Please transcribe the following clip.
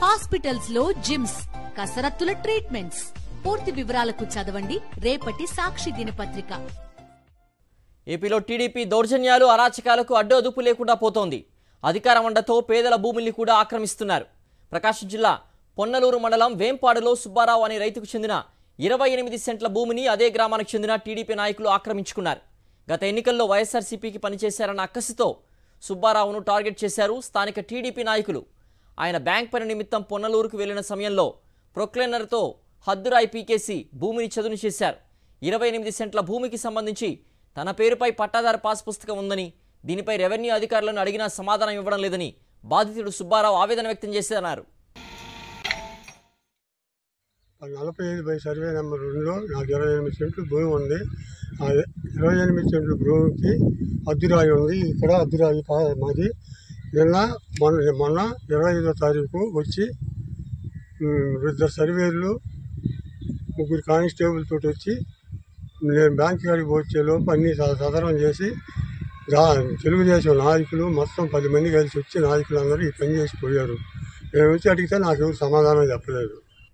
Hospitals లో gyms, కసరత్తుల treatments. పూర్తి వివరాలకు చదవండి రేపటి సాక్షి దినపత్రిక. ఏపీలో టీడీపీ దౌర్జన్యాలు, అరాచకాలకు అడ్డు అదుపు లేకుండా పోతోంది. అధికార మండతో పేదల భూముల్ని కూడా ఆక్రమిస్తున్నారు. ప్రకాశం జిల్లా పొన్నలూరు మండలం వేంపాడులో సుబ్బారావు అనే రైతుకు చెందిన 28 సెంట్ల భూమిని అదే గ్రామానికి చెందిన టీడీపీ నాయకులు ఆక్రమించుకున్నారు. గత ఎన్నికల్లో వైఎస్ఆర్సీపీకి పనిచేశారన్న అక్కసుతో సుబ్బారావును టార్గెట్ చేశారు స్థానిక టీడీపీ నాయకులు. ఆయన బ్యాంక్ పని నిమిత్తం పొన్నలూరుకు వెళ్లిన సమయంలో ప్రొక్లైనర్తో హద్దురాయి పీకేసి భూమిని చదును చేశారు. 28 సెంట్ల భూమికి సంబంధించి తన పేరుపై పట్టాదారు పాస్ పుస్తకం ఉందని, దీనిపై రెవెన్యూ అధికారులను అడిగినా సమాధానం ఇవ్వడం లేదని బాధితుడు సుబ్బారావు ఆవేదన వ్యక్తం చేశారన్నారు. 45 సర్వే నెంబర్ 2లో నాకు 28 సెంట్లు భూమి ఉంది. ఆ 28 సెంట్ల భూమికి అద్దురాయి ఉంది. ఇక్కడ అద్దురాయి మాది. మొన్న 25వ తారీఖు వచ్చి 2 సర్వేలు 3 కానిస్టేబుల్ తోటి వచ్చి నేను బ్యాంక్ కాడికి వచ్చే లోపు అన్నీ సదరం చేసి తెలుగుదేశం నాయకులు మొత్తం 10 మంది కలిసి వచ్చి నాయకులు అందరూ ఈ పని చేసి పోయారు. నేను వచ్చి అడిగితే నాకు సమాధానం చెప్పలేదు.